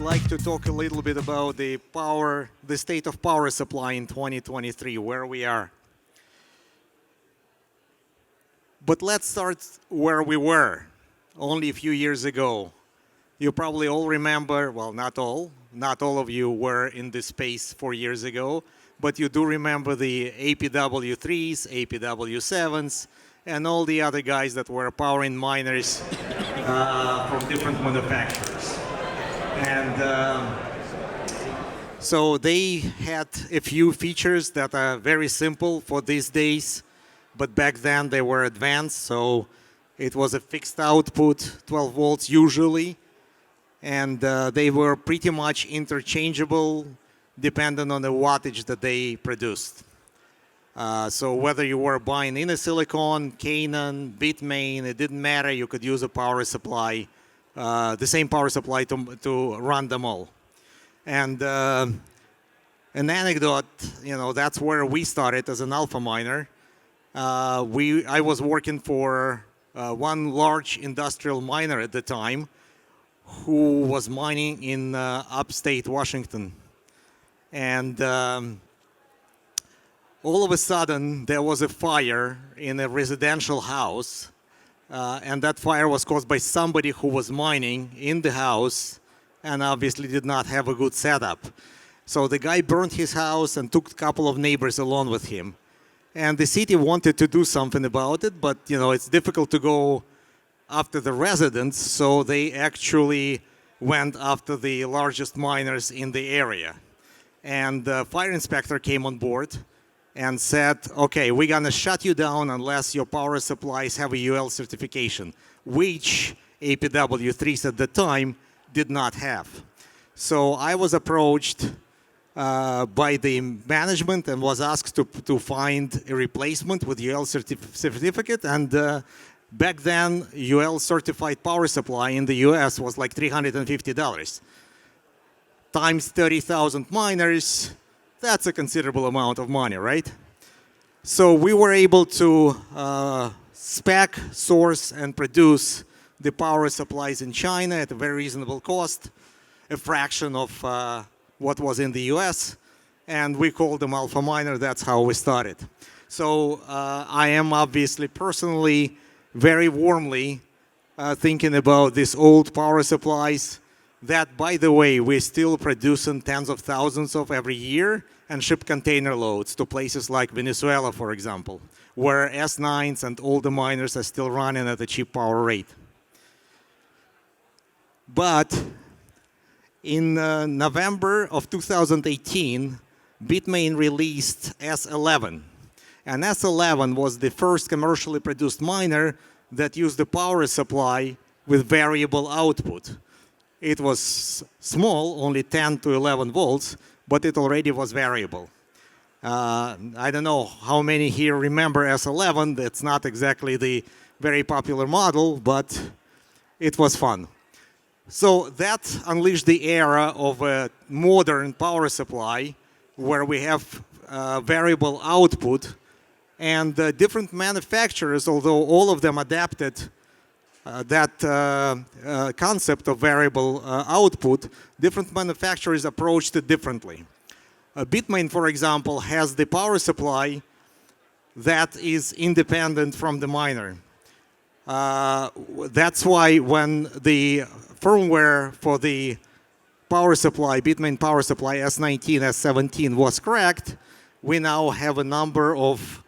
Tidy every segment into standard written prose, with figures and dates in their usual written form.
like to talk a little bit about the state of power supply in 2023, where we are. But let's start where we were only a few years ago. You probably all remember, well, not all of you were in this space 4 years ago, but you do remember the APW3s, APW7s, and all the other guys that were powering miners from different manufacturers. And so they had a few features that are very simple for these days, but back then they were advanced. So it was a fixed output, 12 volts usually, and they were pretty much interchangeable depending on the wattage that they produced. So whether you were buying in a silicon, Canon, Bitmain, it didn't matter. You could use a power supply, the same power supply to run them all. And an anecdote, that's where we started as an alpha miner. I was working for one large industrial miner at the time who was mining in upstate Washington. And all of a sudden, there was a fire in a residential house. And that fire was caused by somebody who was mining in the house and obviously did not have a good setup. So the guy burned his house and took a couple of neighbors along with him. And the city wanted to do something about it, but it's difficult to go after the residents, so they actually went after the largest miners in the area. And the fire inspector came on board and said, okay, we're going to shut you down unless your power supplies have a UL certification, which APW3s at the time did not have. So I was approached by the management and was asked to find a replacement with UL certificate. And back then, UL certified power supply in the US was like $350. Times 30,000 miners, that's a considerable amount of money, right? So we were able to spec, source, and produce the power supplies in China at a very reasonable cost, a fraction of what was in the US, and we called them alpha miner. That's how we started. So I am obviously personally very warmly thinking about these old power supplies that, by the way, we're still producing tens of thousands of every year and ship container loads to places like Venezuela, for example, where S9s and older miners are still running at a cheap power rate. But in November of 2018, Bitmain released S11. And S11 was the first commercially produced miner that used a power supply with variable output. It was small, only 10 to 11 volts, but it already was variable. I don't know how many here remember S11. That's not exactly the very popular model, but it was fun. So that unleashed the era of a modern power supply where we have variable output, and different manufacturers, although all of them adapted that concept of variable output, different manufacturers approached it differently. Bitmain, for example, has the power supply that is independent from the miner. That's why when the firmware for the power supply, Bitmain power supply S19, S17 was cracked, we now have a number of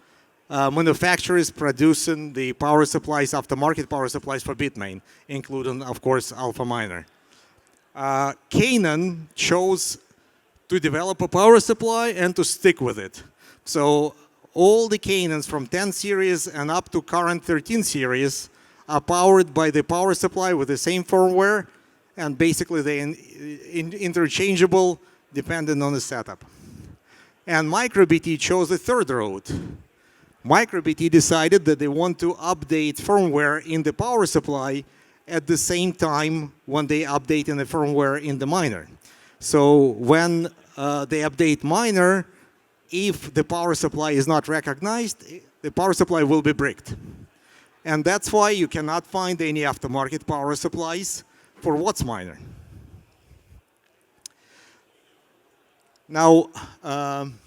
manufacturers producing the power supplies, aftermarket power supplies for Bitmain, including, of course, Alpha Miner. Canon chose to develop a power supply and to stick with it. So all the Canons from 10 series and up to current 13 series are powered by the power supply with the same firmware, and basically they're interchangeable depending on the setup. And MicroBT chose the third route. MicroBT decided that they want to update firmware in the power supply at the same time when they update in the firmware in the miner. So when they update miner, if the power supply is not recognized, the power supply will be bricked. And that's why you cannot find any aftermarket power supplies for Watts miner. Now, um,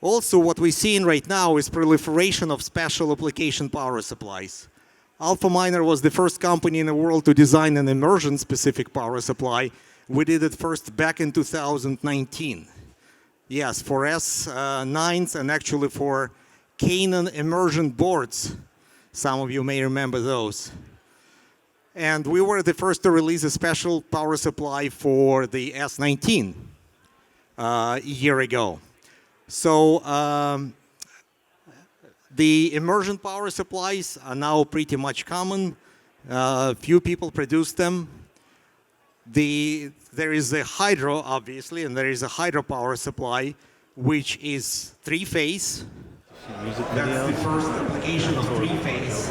also what we're seeing right now is proliferation of special application power supplies. Alpha Miner was the first company in the world to design an immersion-specific power supply. We did it first back in 2019. Yes, for S9s and actually for Canon immersion boards. Some of you may remember those. And we were the first to release a special power supply for the S19 a year ago. So the immersion power supplies are now pretty much common. Few people produce them. There is a hydro, obviously, and there is a hydropower supply, which is three-phase. That's the first application of three-phase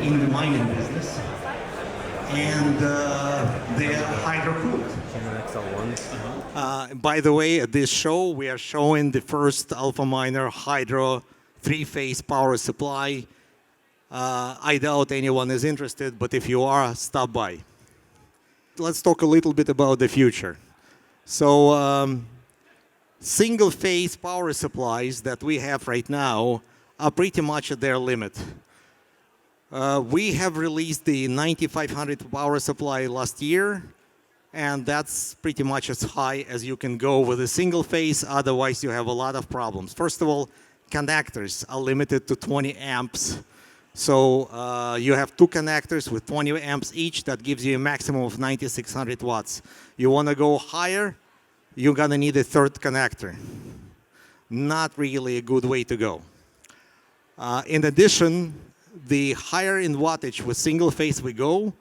in the mining business. And they're hydro-cooled. By the way, at this show, we are showing the first Alpha Miner hydro three-phase power supply. I doubt anyone is interested, but if you are, stop by. Let's talk a little bit about the future. So single-phase power supplies that we have right now are pretty much at their limit. We have released the 9500 power supply last year, and that's pretty much as high as you can go with a single phase. Otherwise, you have a lot of problems. First of all, connectors are limited to 20 amps. So you have two connectors with 20 amps each. That gives you a maximum of 9600 watts. You want to go higher, you're going to need a third connector. Not really a good way to go. In addition, the higher in wattage with single phase we go,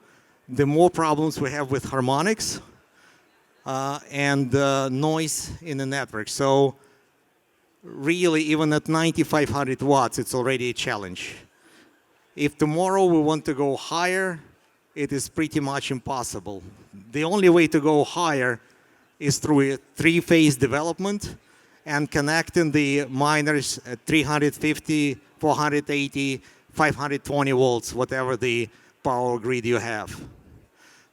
the more problems we have with harmonics and noise in the network. So really, even at 9500 watts, it's already a challenge. If tomorrow we want to go higher, it is pretty much impossible. The only way to go higher is through a three-phase development and connecting the miners at 350, 480, 520 volts, whatever the power grid you have.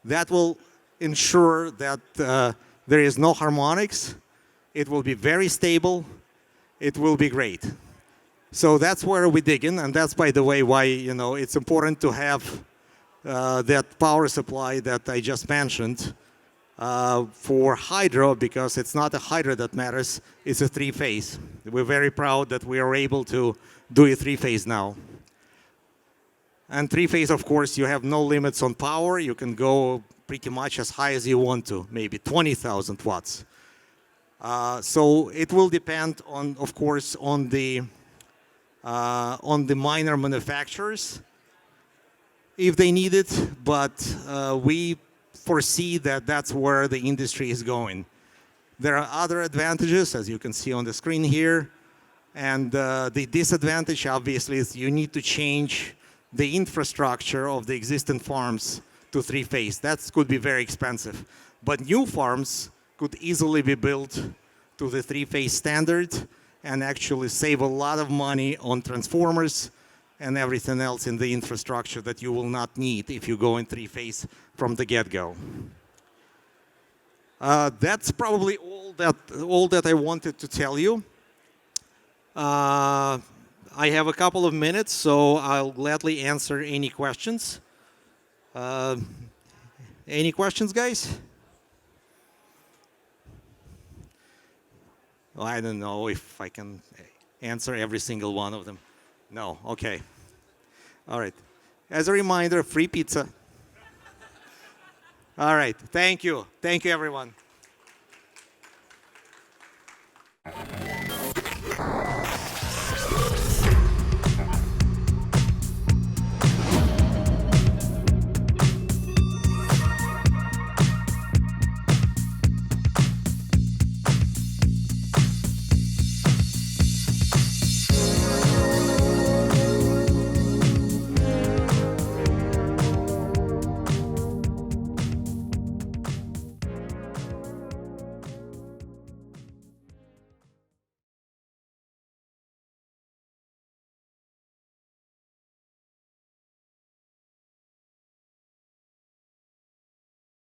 That will ensure that there is no harmonics. It will be very stable. It will be great. So that's where we dig in, and that's, by the way, why it's important to have that power supply that I just mentioned for hydro, because it's not a hydro that matters, it's a three-phase. We're very proud that we are able to do a three-phase now. And three-phase, of course, you have no limits on power. You can go pretty much as high as you want to, maybe 20,000 watts. So it will depend on, of course, on the miner manufacturers if they need it, but we foresee that that's where the industry is going. There are other advantages, as you can see on the screen here, and the disadvantage, obviously, is you need to change the infrastructure of the existing farms to three-phase. That could be very expensive, but new farms could easily be built to the three-phase standard and actually save a lot of money on transformers and everything else in the infrastructure that you will not need if you go in three-phase from the get-go. That's probably all that I wanted to tell you. I have a couple of minutes, so I'll gladly answer any questions. Any questions, guys? Well, I don't know if I can answer every single one of them. No, okay. All right. As a reminder, free pizza. All right, thank you. Thank you, everyone.